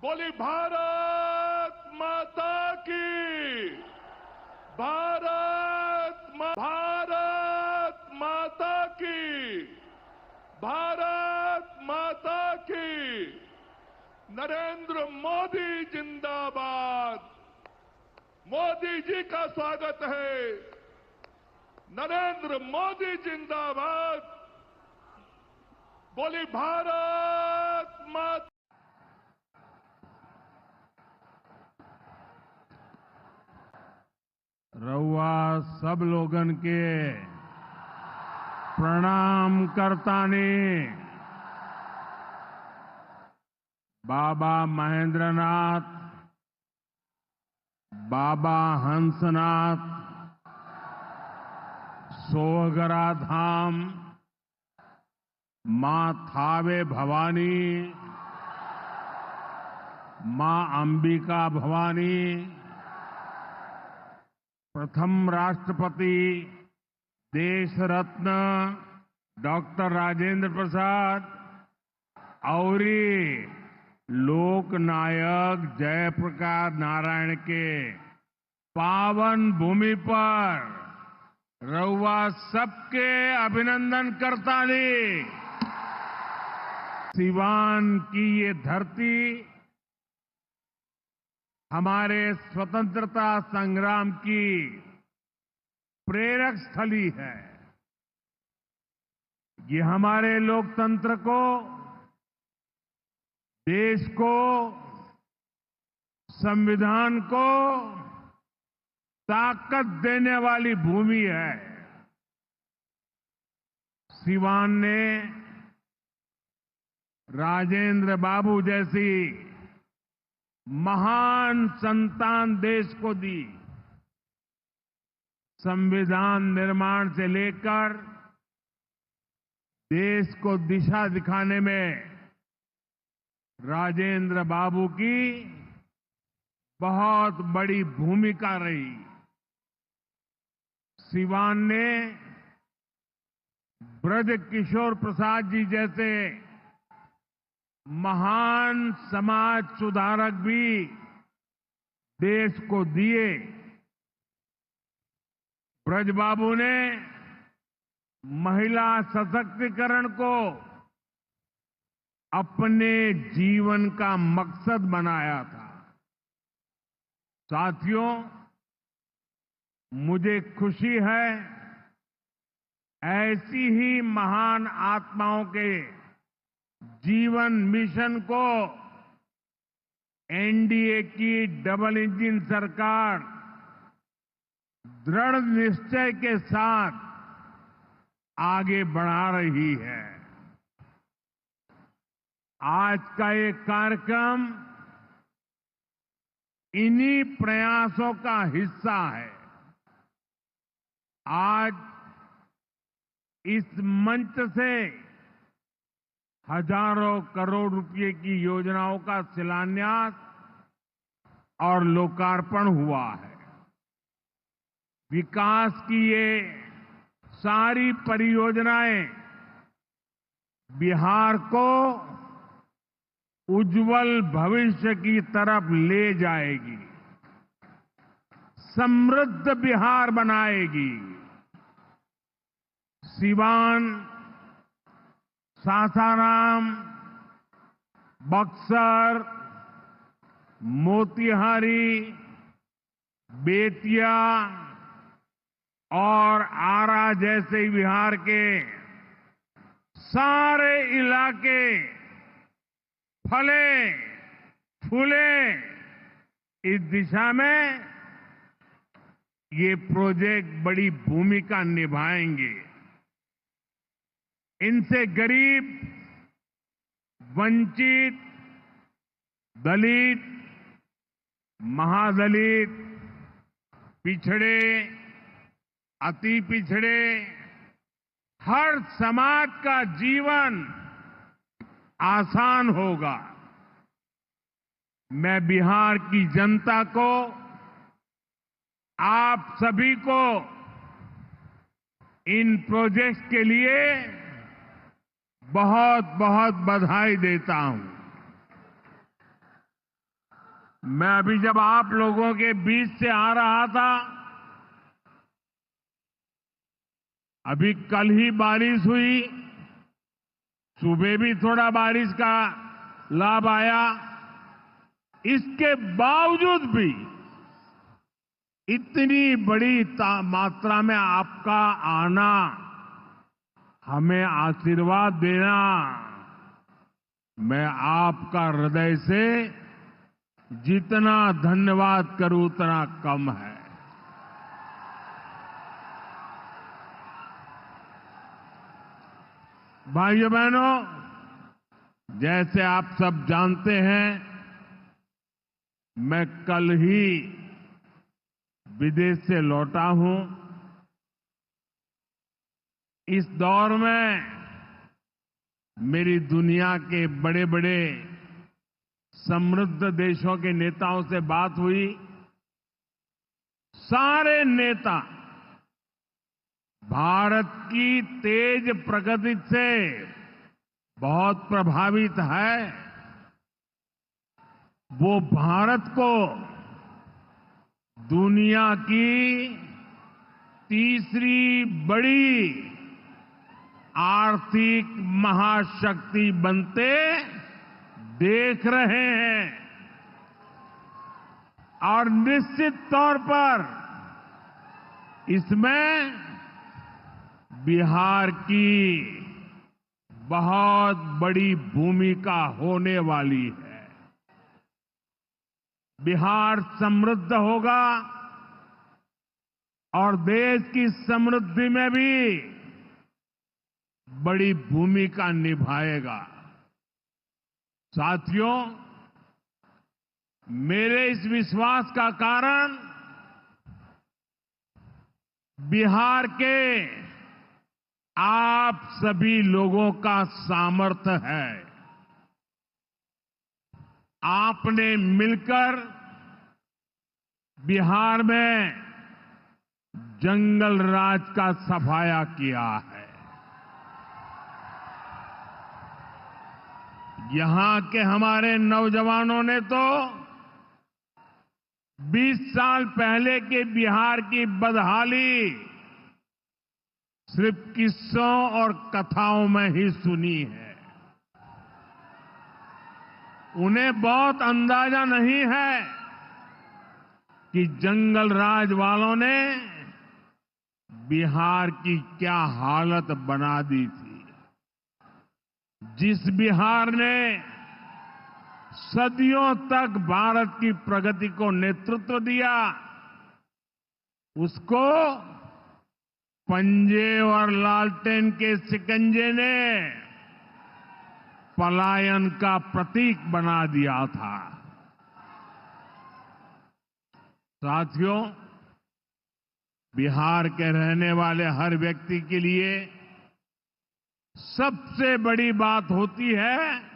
बोली भारत माता की। भारत माता की। भारत माता की। नरेंद्र मोदी जिंदाबाद। मोदी जी का स्वागत है। नरेंद्र मोदी जिंदाबाद। बोली भारत माता। रउआ सब लोगन के प्रणाम करतानी। बाबा महेंद्रनाथ, बाबा हंसनाथ, सोहगरा धाम, मां थावे भवानी, मां अंबिका भवानी, प्रथम राष्ट्रपति देश रत्न डॉक्टर राजेंद्र प्रसाद और लोक नायक जयप्रकाश नारायण के पावन भूमि पर रउआ सबके अभिनंदन करतानी। सिवान की ये धरती हमारे स्वतंत्रता संग्राम की प्रेरक स्थली है। ये हमारे लोकतंत्र को, देश को, संविधान को ताकत देने वाली भूमि है। सिवान ने राजेंद्र बाबू जैसी महान संतान देश को दी। संविधान निर्माण से लेकर देश को दिशा दिखाने में राजेंद्र बाबू की बहुत बड़ी भूमिका रही। सिवान ने ब्रज किशोर प्रसाद जी जैसे महान समाज सुधारक भी देश को दिए। ब्रजबाबू ने महिला सशक्तिकरण को अपने जीवन का मकसद बनाया था। साथियों, मुझे खुशी है ऐसी ही महान आत्माओं के जीवन मिशन को एनडीए की डबल इंजन सरकार दृढ़ निश्चय के साथ आगे बढ़ा रही है। आज का ये कार्यक्रम इन्हीं प्रयासों का हिस्सा है। आज इस मंच से हजारों करोड़ रुपए की योजनाओं का शिलान्यास और लोकार्पण हुआ है। विकास की ये सारी परियोजनाएं बिहार को उज्जवल भविष्य की तरफ ले जाएगी, समृद्ध बिहार बनाएगी। सिवान, सासाराम, बक्सर, मोतिहारी, बेतिया और आरा जैसे बिहार के सारे इलाके फले फूले। इस दिशा में ये प्रोजेक्ट बड़ी भूमिका निभाएंगे। इनसे गरीब, वंचित, दलित, महादलित, पिछड़े, अति पिछड़े, हर समाज का जीवन आसान होगा। मैं बिहार की जनता को, आप सभी को इन प्रोजेक्ट्स के लिए बहुत बहुत बधाई देता हूं। मैं अभी जब आप लोगों के बीच से आ रहा था, अभी कल ही बारिश हुई, सुबह भी थोड़ा बारिश का लाभ आया। इसके बावजूद भी इतनी बड़ी मात्रा में आपका आना, हमें आशीर्वाद देना, मैं आपका हृदय से जितना धन्यवाद करूं उतना कम है। भाइयों बहनों, जैसे आप सब जानते हैं, मैं कल ही विदेश से लौटा हूं। इस दौर में मेरी दुनिया के बड़े बड़े समृद्ध देशों के नेताओं से बात हुई। सारे नेता भारत की तेज प्रगति से बहुत प्रभावित है। वो भारत को दुनिया की तीसरी बड़ी आर्थिक महाशक्ति बनते देख रहे हैं और निश्चित तौर पर इसमें बिहार की बहुत बड़ी भूमिका होने वाली है। बिहार समृद्ध होगा और देश की समृद्धि में भी बड़ी भूमिका निभाएगा। साथियों, मेरे इस विश्वास का कारण बिहार के आप सभी लोगों का सामर्थ्य है। आपने मिलकर बिहार में जंगल राज का सफाया किया है। यहां के हमारे नौजवानों ने तो 20 साल पहले के बिहार की बदहाली सिर्फ किस्सों और कथाओं में ही सुनी है। उन्हें बहुत अंदाजा नहीं है कि जंगल राज वालों ने बिहार की क्या हालत बना दी थी। जिस बिहार ने सदियों तक भारत की प्रगति को नेतृत्व दिया, उसको पंजे और लालटेन के शिकंजे ने पलायन का प्रतीक बना दिया था। साथियों, बिहार के रहने वाले हर व्यक्ति के लिए सबसे बड़ी बात होती है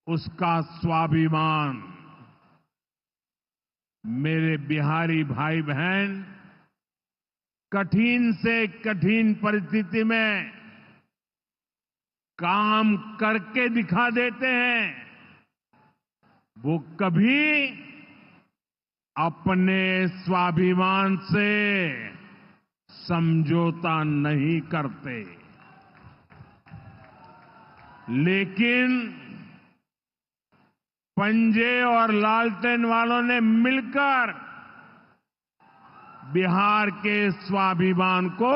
उसका स्वाभिमान। मेरे बिहारी भाई बहन कठिन से कठिन परिस्थिति में काम करके दिखा देते हैं। वो कभी अपने स्वाभिमान से समझौता नहीं करते। लेकिन पंजे और लालटेन वालों ने मिलकर बिहार के स्वाभिमान को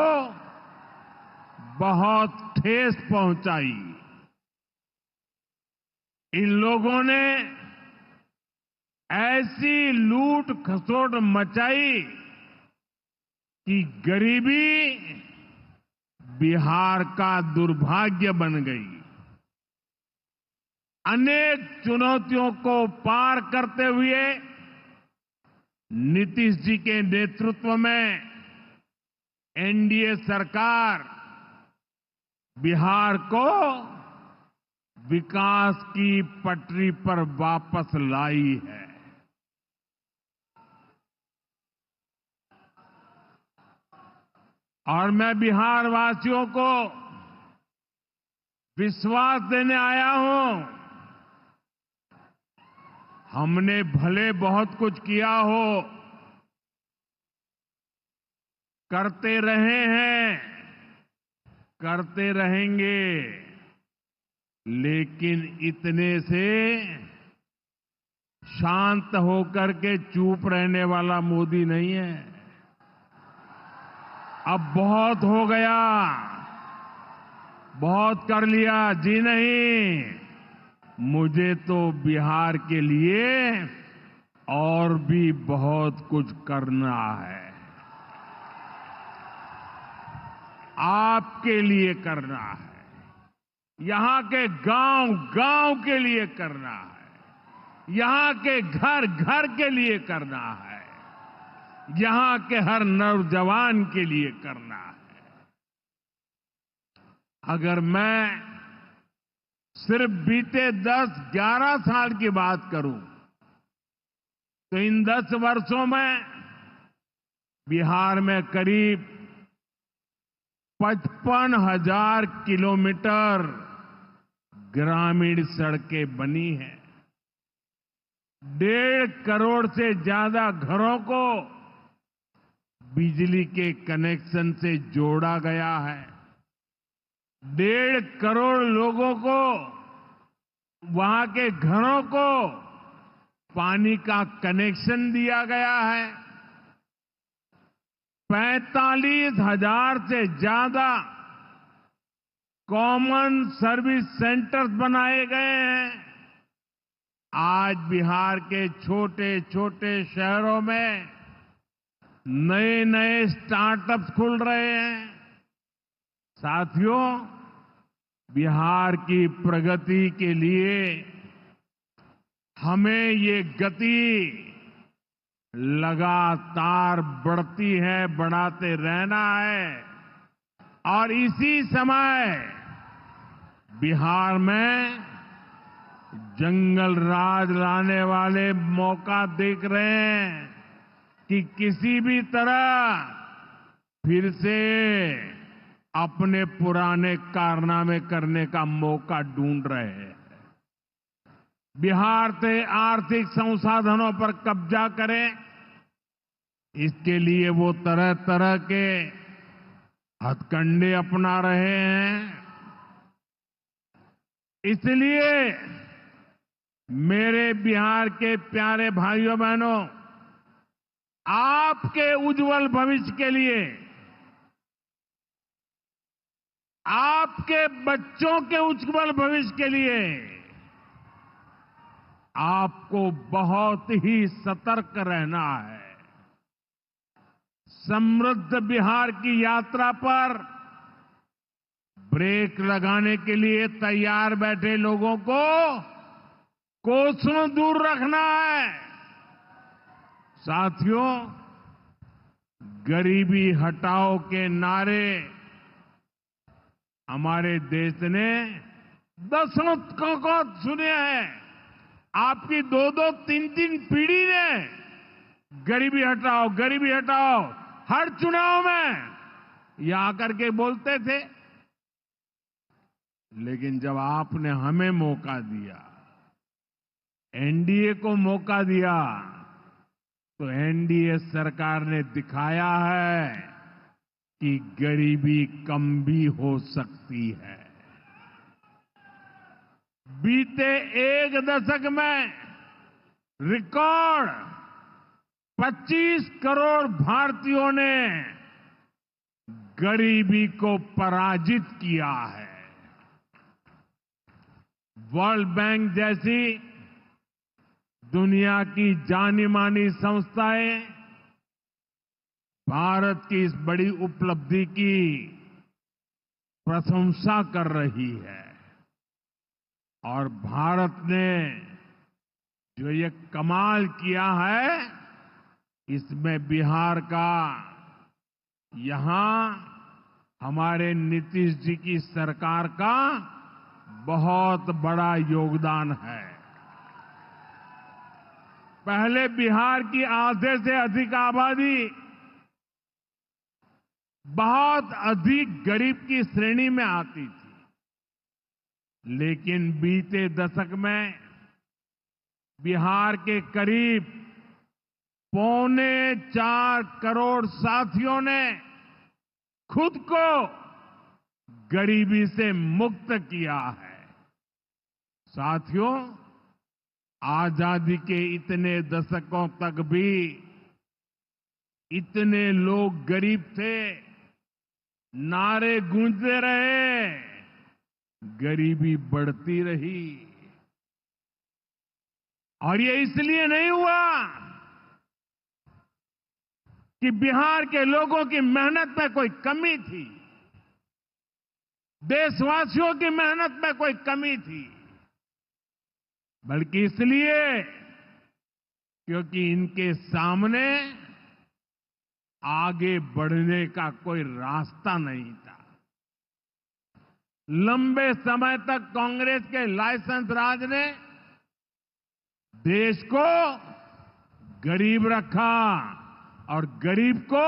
बहुत ठेस पहुंचाई। इन लोगों ने ऐसी लूट खसोट मचाई कि गरीबी बिहार का दुर्भाग्य बन गई। अनेक चुनौतियों को पार करते हुए नीतीश जी के नेतृत्व में एनडीए सरकार बिहार को विकास की पटरी पर वापस लाई है। और मैं बिहार वासियों को विश्वास देने आया हूं हमने भले बहुत कुछ किया हो, करते रहे हैं, करते रहेंगे, लेकिन इतने से शांत होकर के चुप रहने वाला मोदी नहीं है। अब बहुत हो गया, बहुत कर लिया जी नहीं, मुझे तो बिहार के लिए और भी बहुत कुछ करना है, आपके लिए करना है, यहां के गांव गांव के लिए करना है, यहां के घर घर के लिए करना है, यहां के हर नौजवान के लिए करना है। अगर मैं सिर्फ बीते 10-11 साल की बात करूं तो इन 10 वर्षों में बिहार में करीब 55,000 किलोमीटर ग्रामीण सड़कें बनी हैं। 1.5 करोड़ से ज्यादा घरों को बिजली के कनेक्शन से जोड़ा गया है। 1.5 करोड़ लोगों को, वहां के घरों को पानी का कनेक्शन दिया गया है। 45,000 से ज्यादा कॉमन सर्विस सेंटर्स बनाए गए हैं। आज बिहार के छोटे छोटे शहरों में नए नए स्टार्टअप्स खुल रहे हैं। साथियों, बिहार की प्रगति के लिए हमें ये गति लगातार बढ़ती है, बढ़ाते रहना है। और इसी समय बिहार में जंगल राज लाने वाले मौका देख रहे हैं कि किसी भी तरह फिर से अपने पुराने कारनामे करने का मौका ढूंढ रहे हैं। बिहार से आर्थिक संसाधनों पर कब्जा करें, इसके लिए वो तरह तरह के हथकंडे अपना रहे हैं। इसलिए मेरे बिहार के प्यारे भाइयों बहनों, आपके उज्जवल भविष्य के लिए, आपके बच्चों के उज्जवल भविष्य के लिए आपको बहुत ही सतर्क रहना है। समृद्ध बिहार की यात्रा पर ब्रेक लगाने के लिए तैयार बैठे लोगों को कोसों दूर रखना है। साथियों, गरीबी हटाओ के नारे हमारे देश ने दशकों को सुने हैं। आपकी 2-2, 3-3 पीढ़ी ने गरीबी हटाओ, गरीबी हटाओ हर चुनाव में ये आकर के बोलते थे। लेकिन जब आपने हमें मौका दिया, एनडीए को मौका दिया, तो एनडीए सरकार ने दिखाया है कि गरीबी कम भी हो सकती है। बीते 1 दशक में रिकॉर्ड 25 करोड़ भारतीयों ने गरीबी को पराजित किया है। वर्ल्ड बैंक जैसी दुनिया की जानी मानी संस्थाएं भारत की इस बड़ी उपलब्धि की प्रशंसा कर रही है। और भारत ने जो ये कमाल किया है, इसमें बिहार का यहां हमारे नीतीश जी की सरकार का बहुत बड़ा योगदान है। पहले बिहार की आधे से अधिक आबादी बहुत अधिक गरीब की श्रेणी में आती थी, लेकिन बीते दशक में बिहार के करीब 4.25 करोड़ साथियों ने खुद को गरीबी से मुक्त किया है। साथियों, आजादी के इतने दशकों तक भी इतने लोग गरीब थे, नारे गूंजते रहे, गरीबी बढ़ती रही। और ये इसलिए नहीं हुआ कि बिहार के लोगों की मेहनत में कोई कमी थी, देशवासियों की मेहनत में कोई कमी थी, बल्कि इसलिए क्योंकि इनके सामने आगे बढ़ने का कोई रास्ता नहीं था। लंबे समय तक कांग्रेस के लाइसेंस राज ने देश को गरीब रखा और गरीब को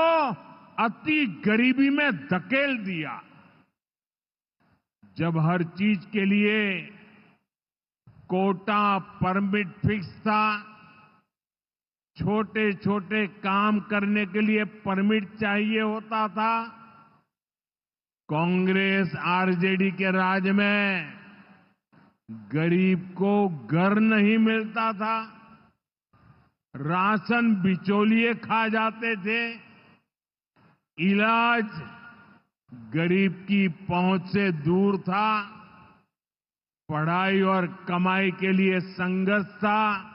अति गरीबी में धकेल दिया। जब हर चीज के लिए कोटा परमिट फिक्स था, छोटे छोटे काम करने के लिए परमिट चाहिए होता था, कांग्रेस आरजेडी के राज में गरीब को घर नहीं मिलता था, राशन बिचौलिए खा जाते थे, इलाज गरीब की पहुंच से दूर था, पढ़ाई और कमाई के लिए संघर्ष था,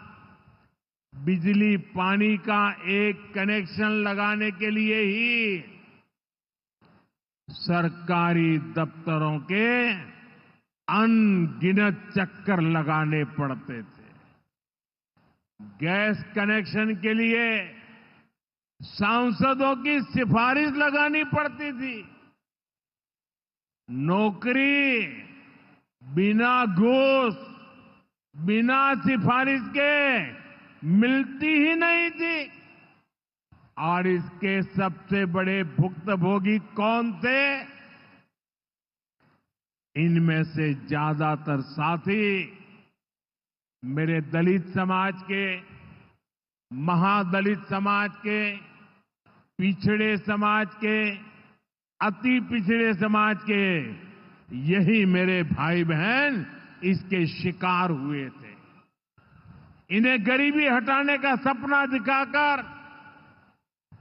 बिजली पानी का एक कनेक्शन लगाने के लिए ही सरकारी दफ्तरों के अनगिनत चक्कर लगाने पड़ते थे। गैस कनेक्शन के लिए सांसदों की सिफारिश लगानी पड़ती थी। नौकरी बिना घूस, बिना सिफारिश के मिलती ही नहीं थी। और इसके सबसे बड़े भुक्तभोगी कौन थे? इनमें से ज्यादातर साथी मेरे दलित समाज के, महादलित समाज के, पिछड़े समाज के, अति पिछड़े समाज के, यही मेरे भाई बहन इसके शिकार हुए थे। इन्हें गरीबी हटाने का सपना दिखाकर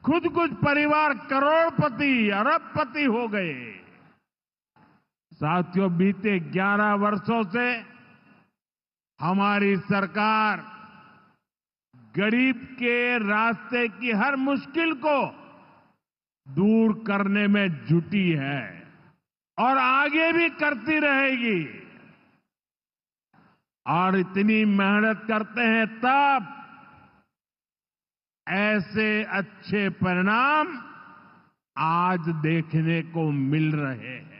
खुद कुछ परिवार करोड़पति, अरबपति हो गए। साथियों, बीते 11 वर्षों से हमारी सरकार गरीब के रास्ते की हर मुश्किल को दूर करने में जुटी है और आगे भी करती रहेगी। और इतनी मेहनत करते हैं तब ऐसे अच्छे परिणाम आज देखने को मिल रहे हैं।